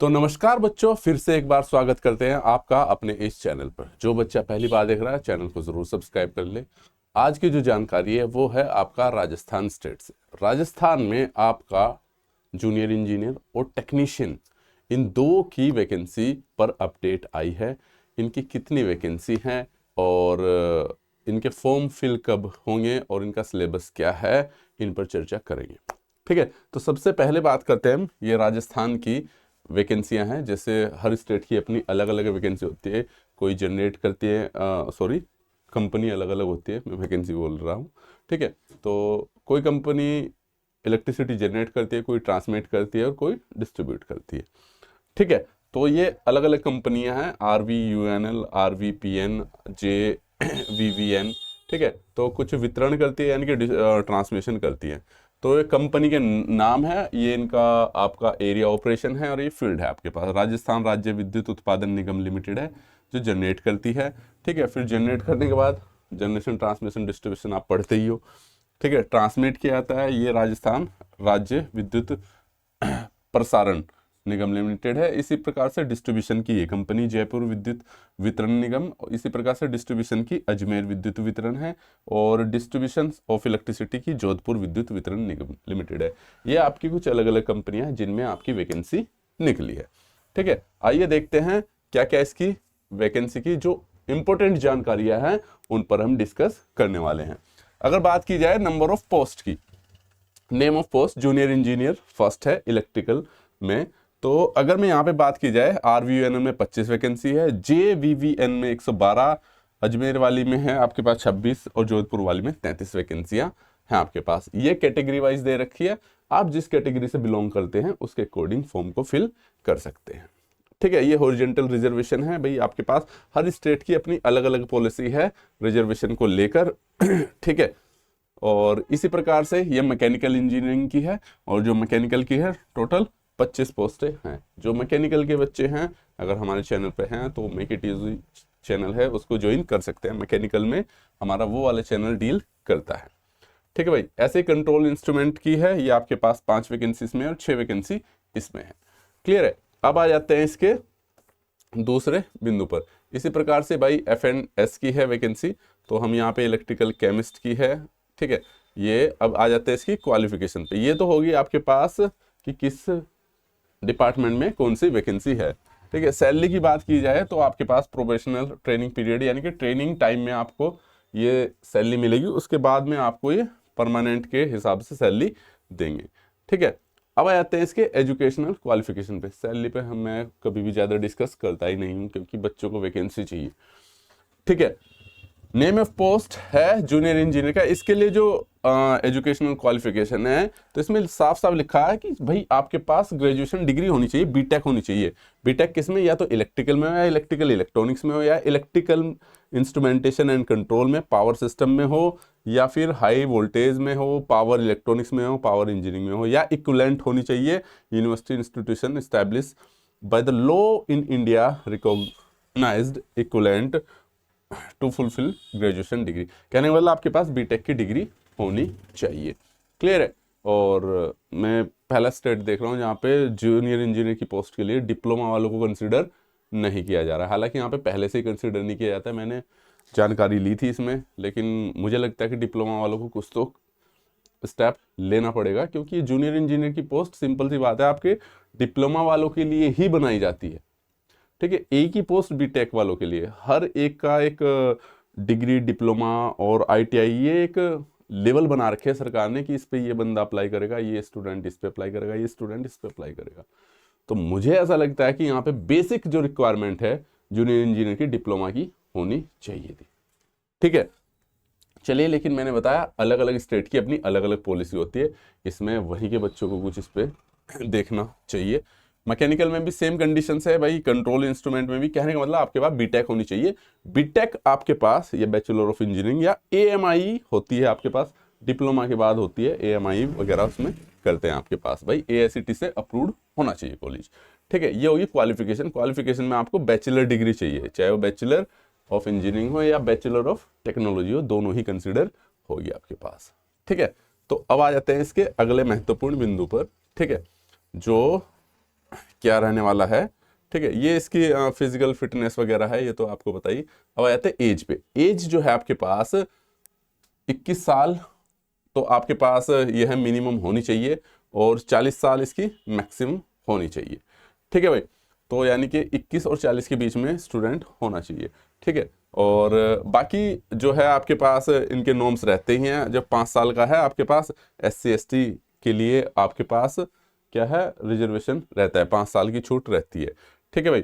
तो नमस्कार बच्चों, फिर से एक बार स्वागत करते हैं आपका अपने इस चैनल पर। जो बच्चा पहली बार देख रहा है चैनल को जरूर सब्सक्राइब कर ले। आज की जो जानकारी है वो है आपका राजस्थान स्टेट से। राजस्थान में आपका जूनियर इंजीनियर और टेक्नीशियन इन दो की वैकेंसी पर अपडेट आई है। इनकी कितनी वैकेंसी हैं और इनके फॉर्म फिल कब होंगे और इनका सिलेबस क्या है, इन पर चर्चा करेंगे। ठीक है, तो सबसे पहले बात करते हैं हम ये राजस्थान की वैकेंसियां हैं। जैसे हर स्टेट की अपनी अलग अलग वैकेंसी होती है, कोई जनरेट करती है, कंपनी अलग अलग होती है, मैं वैकेंसी बोल रहा हूँ। ठीक है, तो कोई कंपनी इलेक्ट्रिसिटी जनरेट करती है, कोई ट्रांसमिट करती है और कोई डिस्ट्रीब्यूट करती है। ठीक है, तो ये अलग अलग कंपनियां हैं, RVUNL, RVPN, JVVN। ठीक है, तो कुछ वितरण करती है यानी कि ट्रांसमिशन करती है। तो ये कंपनी के नाम है, ये इनका आपका एरिया ऑपरेशन है और ये फील्ड है आपके पास। राजस्थान राज्य विद्युत उत्पादन निगम लिमिटेड है जो जनरेट करती है। ठीक है, फिर जनरेट करने के बाद जनरेशन, ट्रांसमिशन, डिस्ट्रीब्यूशन आप पढ़ते ही हो। ठीक है, ट्रांसमिट किया जाता है, ये राजस्थान राज्य विद्युत प्रसारण निगम लिमिटेड है। इसी प्रकार से डिस्ट्रीब्यूशन की ये कंपनी जयपुर विद्युत वितरण निगम, इसी प्रकार से डिस्ट्रीब्यूशन की अजमेर विद्युत वितरण है और डिस्ट्रीब्यूशन ऑफ इलेक्ट्रिसिटी की जोधपुर विद्युत वितरण निगम लिमिटेड है। ये आपकी कुछ अलग अलग कंपनियां हैं जिनमें आपकी वैकेंसी निकली है। ठीक है, आइए देखते हैं क्या क्या इसकी वैकेंसी की जो इंपॉर्टेंट जानकारियां हैं उन पर हम डिस्कस करने वाले हैं। अगर बात की जाए नंबर ऑफ पोस्ट की, name of post junior engineer first है इलेक्ट्रिकल में। तो अगर मैं यहाँ पे बात की जाए, RVUNL में 25 वैकेंसी है, JVVN में 112, अजमेर वाली में है आपके पास 26 और जोधपुर वाली में 33 वैकेंसियां हैं आपके पास। ये कैटेगरी वाइज दे रखी है, आप जिस कैटेगरी से बिलोंग करते हैं उसके अकॉर्डिंग फॉर्म को फिल कर सकते हैं। ठीक है, ये हॉरिजॉन्टल रिजर्वेशन है भाई, आपके पास हर स्टेट की अपनी अलग अलग पॉलिसी है रिजर्वेशन को लेकर। ठीक है, और इसी प्रकार से ये मैकेनिकल इंजीनियरिंग की है और जो मैकेनिकल की है टोटल 25 पोस्टें हैं। जो मैकेनिकल के बच्चे हैं अगर हमारे चैनल पे हैं तो मेक इट इजी चैनल है, उसको ज्वाइन कर सकते हैं। मैकेनिकल में हमारा वो वाला चैनल डील करता है। ठीक है भाई, ऐसे कंट्रोल इंस्ट्रूमेंट की है, ये आपके पास 5 वैकेंसी इसमें और 6 वैकेंसी इसमें है। क्लियर है, अब आ जाते हैं इसके दूसरे बिंदु पर। इसी प्रकार से भाई FNS की है वैकेंसी, तो हम यहाँ पे इलेक्ट्रिकल केमिस्ट की है। ठीक है, ये अब आ जाते हैं इसकी क्वालिफिकेशन पे। ये तो होगी आपके पास कि किस डिपार्टमेंट में कौन सी वैकेंसी है। ठीक है, सैलरी की बात की जाए तो आपके पास प्रोबेशनल ट्रेनिंग पीरियड यानी कि ट्रेनिंग टाइम में आपको ये सैलरी मिलेगी, उसके बाद में आपको ये परमानेंट के हिसाब से सैलरी देंगे। ठीक है, अब आ जाते हैं इसके एजुकेशनल क्वालिफिकेशन पे। सैलरी पे मैं कभी भी ज़्यादा डिस्कस करता ही नहीं हूँ क्योंकि बच्चों को वैकेंसी चाहिए। ठीक है, नेम ऑफ पोस्ट है जूनियर इंजीनियर का। इसके लिए जो एजुकेशनल क्वालिफिकेशन है तो इसमें साफ साफ लिखा है कि भाई आपके पास ग्रेजुएशन डिग्री होनी चाहिए, बीटेक होनी चाहिए। बीटेक किस में, या तो इलेक्ट्रिकल में हो या इलेक्ट्रिकल इलेक्ट्रॉनिक्स में हो या इलेक्ट्रिकल इंस्ट्रूमेंटेशन एंड कंट्रोल में, पावर सिस्टम में हो, या फिर हाई वोल्टेज में हो, पावर इलेक्ट्रॉनिक्स में हो, पावर इंजीनियरिंग में हो, या इक्विवेलेंट होनी चाहिए university institution establish by the law in India recognised equivalent to fulfil graduation degree. कहने का मतलब आपके पास बीटेक की डिग्री होनी चाहिए। क्लियर है, और मैं पहला स्टेट देख रहा हूँ जहाँ पे जूनियर इंजीनियर की पोस्ट के लिए डिप्लोमा वालों को कंसिडर नहीं किया जा रहा है। हालांकि यहाँ पे पहले से ही कंसिडर नहीं किया जाता है, मैंने जानकारी ली थी इसमें, लेकिन मुझे लगता है कि डिप्लोमा वालों को कुछ तो स्टेप लेना पड़ेगा क्योंकि जूनियर इंजीनियर की पोस्ट सिंपल सी बात है आपके डिप्लोमा वालों के लिए ही बनाई जाती है। ठीक है, एक ही पोस्ट बीटेक वालों के लिए, हर एक का एक डिग्री, डिप्लोमा और ITI, ये एक लेवल बना रखे है सरकार ने कि इस पे ये बंदा अप्लाई करेगा, ये स्टूडेंट इस पे अप्लाई करेगा, ये स्टूडेंट इस पे अप्लाई करेगा। तो मुझे ऐसा लगता है कि यहाँ पे बेसिक जो रिक्वायरमेंट है जूनियर इंजीनियर की डिप्लोमा की होनी चाहिए थी। ठीक है, चलिए, लेकिन मैंने बताया अलग अलग स्टेट की अपनी अलग अलग पॉलिसी होती है, इसमें वहीं के बच्चों को कुछ इस पे देखना चाहिए। मैकेनिकल में भी सेम कंडीशंस है भाई, कंट्रोल इंस्ट्रूमेंट में भी कहने का मतलब आपके पास बीटेक होनी चाहिए। बीटेक आपके पास ये बैचलर ऑफ इंजीनियरिंग या AMI होती है आपके पास, डिप्लोमा के बाद होती है AMI वगैरह, उसमें करते हैं आपके पास भाई AICTE से अप्रूव्ड होना चाहिए कॉलेज। ठीक है, ये होगी क्वालिफिकेशन। क्वालिफिकेशन में आपको बैचलर डिग्री चाहिए, चाहे वो बैचलर ऑफ इंजीनियरिंग हो या बैचलर ऑफ टेक्नोलॉजी हो, दोनों ही कंसिडर होगी आपके पास। ठीक है, तो अब आ जाते हैं इसके अगले महत्वपूर्ण बिंदु पर। ठीक है, जो क्या रहने वाला है। ठीक है, ये इसकी फिजिकल फिटनेस वगैरह है, ये तो आपको बताइए। अब आ जाते हैं एज पे। एज जो है आपके पास 21 साल तो आपके पास यह है मिनिमम होनी चाहिए, और 40 साल इसकी मैक्सिमम होनी चाहिए। ठीक है भाई, तो यानी कि 21 और 40 के बीच में स्टूडेंट होना चाहिए। ठीक है, और बाकी जो है आपके पास इनके नॉर्म्स रहते ही हैं। जब 5 साल का है आपके पास SC ST के लिए आपके पास क्या है, रिजर्वेशन रहता है, 5 साल की छूट रहती है। ठीक है भाई,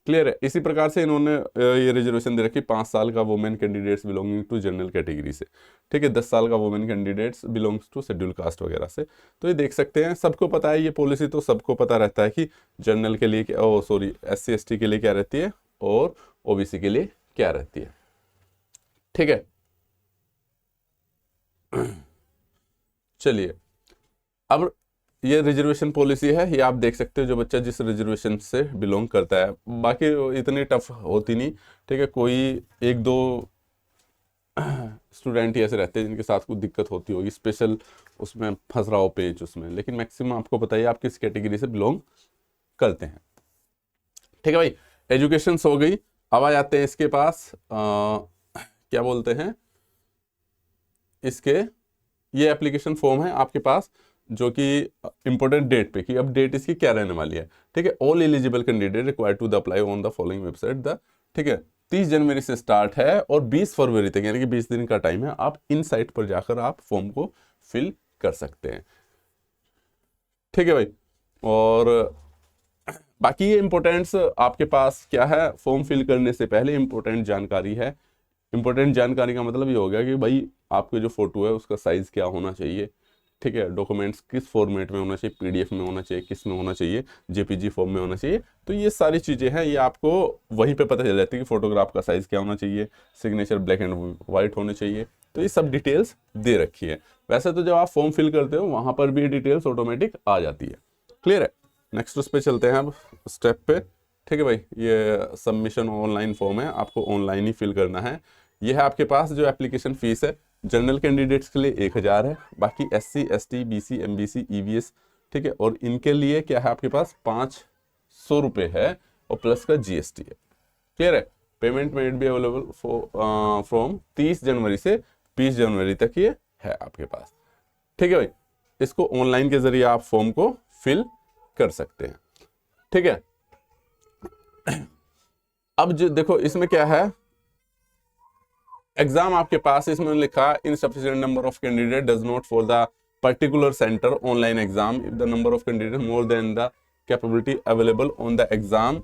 क्लियर है। इसी प्रकार से इन्होंने ये रिजर्वेशन दे रखी 5 साल का women candidates belonging to general category से। ठीक है, 10 साल का women candidates belongs to schedule caste वगैरह से। तो ये देख सकते हैं, सबको पता है ये पॉलिसी, तो सबको पता रहता है कि जनरल के लिए क्या, सॉरी SC ST के लिए क्या रहती है और OBC के लिए क्या रहती है। ठीक है, चलिए अब ये रिजर्वेशन पॉलिसी है, ये आप देख सकते हो जो बच्चा जिस रिजर्वेशन से बिलोंग करता है। बाकी इतनी टफ होती नहीं। ठीक है, कोई एक दो स्टूडेंट ही ऐसे रहते हैं जिनके साथ कुछ दिक्कत होती होगी, स्पेशल उसमें फंस रहा हो पेज उसमें, लेकिन मैक्सिमम आपको बताइए आप किस कैटेगरी से बिलोंग करते हैं। ठीक है भाई, एजुकेशन हो गई। अब आ जाते हैं इसके पास क्या बोलते हैं, इसके ये एप्लीकेशन फॉर्म है आपके पास, जो कि इंपॉर्टेंट डेट पे, कि अब डेट इसकी क्या रहने वाली है। ठीक है, all eligible candidate required to the apply on the following website the. ठीक है, 30 जनवरी से स्टार्ट है और 20 फरवरी तक, यानी कि 20 दिन का टाइम है। आप इन साइट पर जाकर आप फॉर्म को फिल कर सकते हैं। ठीक है भाई, और बाकी ये इंपॉर्टेंट्स आपके पास क्या है, फॉर्म फिल करने से पहले इंपॉर्टेंट जानकारी है। इंपॉर्टेंट जानकारी का मतलब ये हो गया कि भाई आपके जो फोटो है उसका साइज क्या होना चाहिए। ठीक है, डॉक्यूमेंट्स किस फॉर्मेट में होना चाहिए, PDF में होना चाहिए, किस में होना चाहिए, JPG फॉर्म में होना चाहिए। तो ये सारी चीज़ें हैं, ये आपको वहीं पे पता चल जाती है कि फोटोग्राफ का साइज़ क्या होना चाहिए, सिग्नेचर ब्लैक एंड वाइट होने चाहिए। तो ये सब डिटेल्स दे रखी है। वैसे तो जब आप फॉर्म फिल करते हो वहाँ पर भी डिटेल्स ऑटोमेटिक आ जाती है। क्लियर है, नेक्स्ट उस पर चलते हैं अब स्टेप पे। ठीक है भाई, ये सबमिशन ऑनलाइन फॉर्म है, आपको ऑनलाइन ही फिल करना है। ये है आपके पास जो एप्लीकेशन फीस है, जनरल कैंडिडेट्स के लिए 1000 है, बाकी SC ST BC MBC EVS। ठीक है, और इनके लिए क्या है आपके पास 500 रुपये है और प्लस का GST है। क्लियर है, payment made be available from 30 जनवरी से 20 जनवरी तक ये है आपके पास। ठीक है भाई, इसको ऑनलाइन के जरिए आप फॉर्म को फिल कर सकते हैं। ठीक है, अब जो देखो इसमें क्या है, एग्जाम आपके पास इसमें लिखा insufficient number of candidate does not for the particular centre online exam if the number of candidate more than the capability available on the exam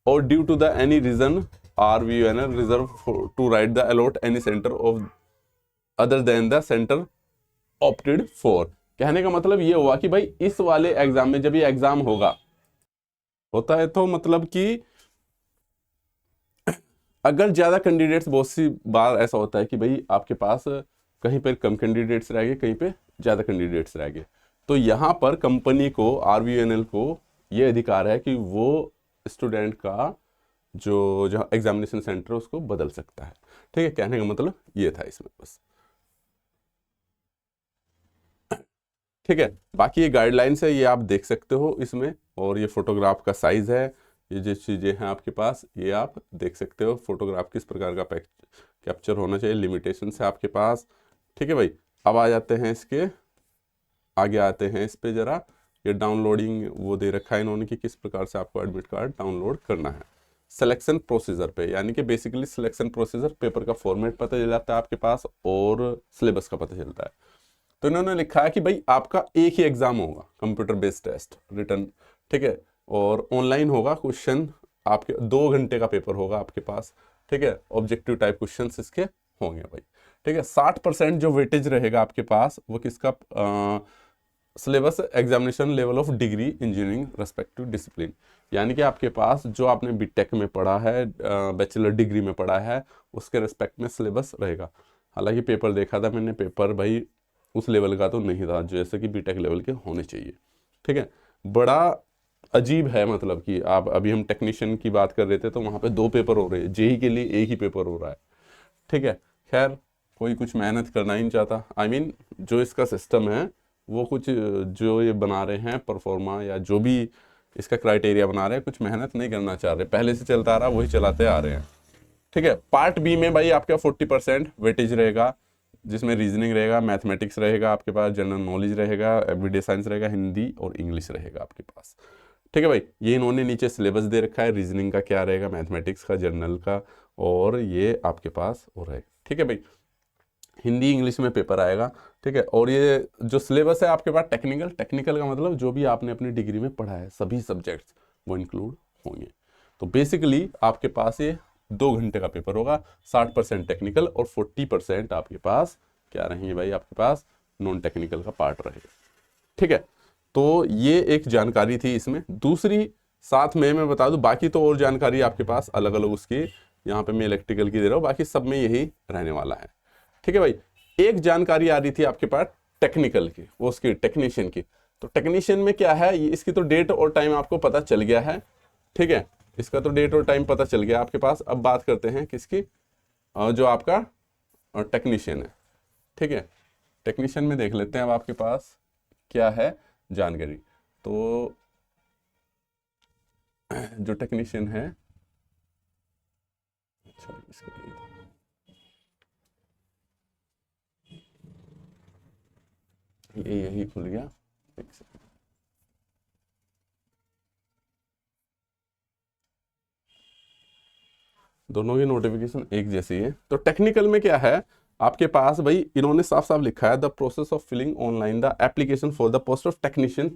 और due to the any reason RVUNL reserve to right the allot any centre of other than the centre opted for. कहने का मतलब ये हुआ कि भाई इस वाले एग्जाम में जब ये एग्जाम होता है तो मतलब कि अगर ज़्यादा कैंडिडेट्स, बहुत सी बार ऐसा होता है कि भाई आपके पास कहीं पर कम कैंडिडेट्स रह गए, कहीं पे ज़्यादा कैंडिडेट्स रह गए, तो यहाँ पर कंपनी को RVUNL को ये अधिकार है कि वो स्टूडेंट का जो जहाँ एग्जामिनेशन सेंटर उसको बदल सकता है। ठीक है, कहने का मतलब ये था इसमें बस। ठीक है, बाकी ये गाइडलाइंस है, ये आप देख सकते हो इसमें, और ये फोटोग्राफ का साइज है, ये जो चीज़ें हैं आपके पास ये आप देख सकते हो, फोटोग्राफ किस प्रकार का कैप्चर होना चाहिए, लिमिटेशन है आपके पास। ठीक है भाई, अब आ जाते हैं इसके आगे, आते हैं इस पे जरा। ये डाउनलोडिंग वो दे रखा है इन्होंने कि किस प्रकार से आपको एडमिट कार्ड डाउनलोड करना है। सिलेक्शन प्रोसीजर पे, यानी कि बेसिकली सिलेक्शन प्रोसीजर, पेपर का फॉर्मेट पता चल जाता है आपके पास और सिलेबस का पता चलता है। तो इन्होंने लिखा है कि भाई आपका एक ही एग्जाम होगा, कंप्यूटर बेस्ड टेस्ट रिटर्न। ठीक है, और ऑनलाइन होगा, क्वेश्चन आपके 2 घंटे का पेपर होगा आपके पास। ठीक है, ऑब्जेक्टिव टाइप क्वेश्चन इसके होंगे भाई। ठीक है, 60% जो वेटेज रहेगा आपके पास वो किसका, syllabus examination level of degree engineering respective discipline, यानी कि आपके पास जो आपने बीटेक में पढ़ा है, बैचलर डिग्री में पढ़ा है, उसके रेस्पेक्ट में सिलेबस रहेगा। हालांकि पेपर देखा था मैंने, पेपर भाई उस लेवल का तो नहीं था जैसे कि बीटेक लेवल के होने चाहिए। ठीक है, बड़ा अजीब है, मतलब कि आप अभी हम टेक्नीशियन की बात कर रहे थे तो वहाँ पे 2 पेपर हो रहे हैं, जेई के लिए एक ही पेपर हो रहा है। ठीक है, खैर कोई कुछ मेहनत करना ही नहीं चाहता। I mean, जो इसका सिस्टम है वो कुछ जो ये बना रहे हैं परफॉर्मा या जो भी इसका क्राइटेरिया बना रहे हैं, कुछ मेहनत नहीं करना चाह रहे, पहले से चलता आ रहा वही चलाते आ रहे हैं। ठीक है, पार्ट बी में भाई आपका 40% वेटेज रहेगा, जिसमें रीजनिंग रहेगा, मैथमेटिक्स रहेगा आपके पास, जनरल नॉलेज रहेगा, एवरीडे साइंस रहेगा, हिंदी और इंग्लिश रहेगा आपके पास। ठीक है भाई, ये इन्होंने नीचे सिलेबस दे रखा है, रीजनिंग का क्या रहेगा, मैथमेटिक्स का, जनरल का, और ये आपके पास हो रहेगा। ठीक है भाई, हिंदी इंग्लिश में पेपर आएगा। ठीक है, और ये जो सिलेबस है आपके पास टेक्निकल, टेक्निकल का मतलब जो भी आपने अपनी डिग्री में पढ़ा है सभी सब्जेक्ट्स वो इंक्लूड होंगे। तो बेसिकली आपके पास ये 2 घंटे का पेपर होगा, 60% टेक्निकल और 40% आपके पास क्या रहेंगे भाई, आपके पास नॉन टेक्निकल का पार्ट रहेगा। ठीक है, तो ये एक जानकारी थी इसमें। दूसरी साथ में मैं बता दूं, बाकी तो और जानकारी आपके पास अलग अलग उसकी, यहाँ पे मैं इलेक्ट्रिकल की दे रहा हूँ, बाकी सब में यही रहने वाला है। ठीक है भाई, एक जानकारी आ रही थी आपके पास टेक्निकल की, वो उसकी टेक्नीशियन की। तो टेक्नीशियन में क्या है, इसकी तो डेट और टाइम आपको पता चल गया है। ठीक है, इसका तो डेट और टाइम पता चल गया आपके पास। अब बात करते हैं किसकी, जो आपका टेक्नीशियन है। ठीक है, टेक्नीशियन में देख लेते हैं अब आपके पास क्या है जानकारी। तो जो टेक्नीशियन है, अच्छा इसका ये यही खुल गया, एक सेकंड। दोनों की नोटिफिकेशन एक जैसी है। तो टेक्निकल में क्या है आपके पास भाई, इन्होंने साफ साफ लिखा है the process of filling online the application for the post of technician,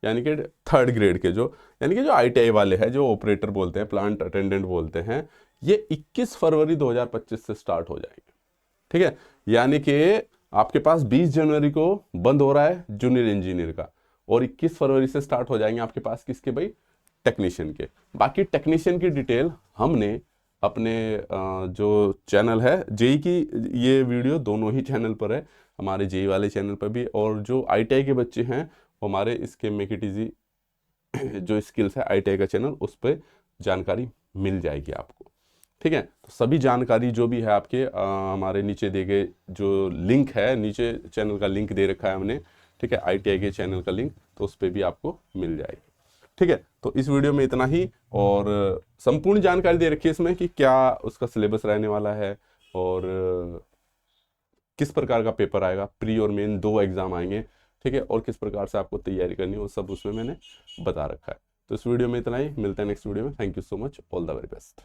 यानी कि 3rd ग्रेड के जो, यानी कि जो ITI वाले हैं, जो ऑपरेटर बोलते हैं, प्लांट अटेंडेंट बोलते हैं, ये 21 फरवरी 2025 से स्टार्ट हो जाएंगे। ठीक है, यानी कि आपके पास 20 जनवरी को बंद हो रहा है जूनियर इंजीनियर का, और 21 फरवरी से स्टार्ट हो जाएंगे आपके पास किसके भाई, टेक्नीशियन के। बाकी टेक्नीशियन की डिटेल हमने अपने जो चैनल है जेई की, ये वीडियो दोनों ही चैनल पर है, हमारे जेई वाले चैनल पर भी, और जो ITI के बच्चे हैं वो हमारे इसके मेक इट इजी जो स्किल्स है ITI का चैनल, उस पर जानकारी मिल जाएगी आपको। ठीक है, तो सभी जानकारी जो भी है आपके हमारे नीचे दिए गए जो लिंक है, नीचे चैनल का लिंक दे रखा है हमने। ठीक है, ITI के चैनल का लिंक, तो उस पर भी आपको मिल जाएगी। ठीक है, तो इस वीडियो में इतना ही, और संपूर्ण जानकारी दे रखी है इसमें कि क्या उसका सिलेबस रहने वाला है, और किस प्रकार का पेपर आएगा, प्री और मेन 2 एग्जाम आएंगे। ठीक है, और किस प्रकार से आपको तैयारी करनी है वो सब उसमें मैंने बता रखा है। तो इस वीडियो में इतना ही, मिलते हैं नेक्स्ट वीडियो में। Thank you so much, all the very best.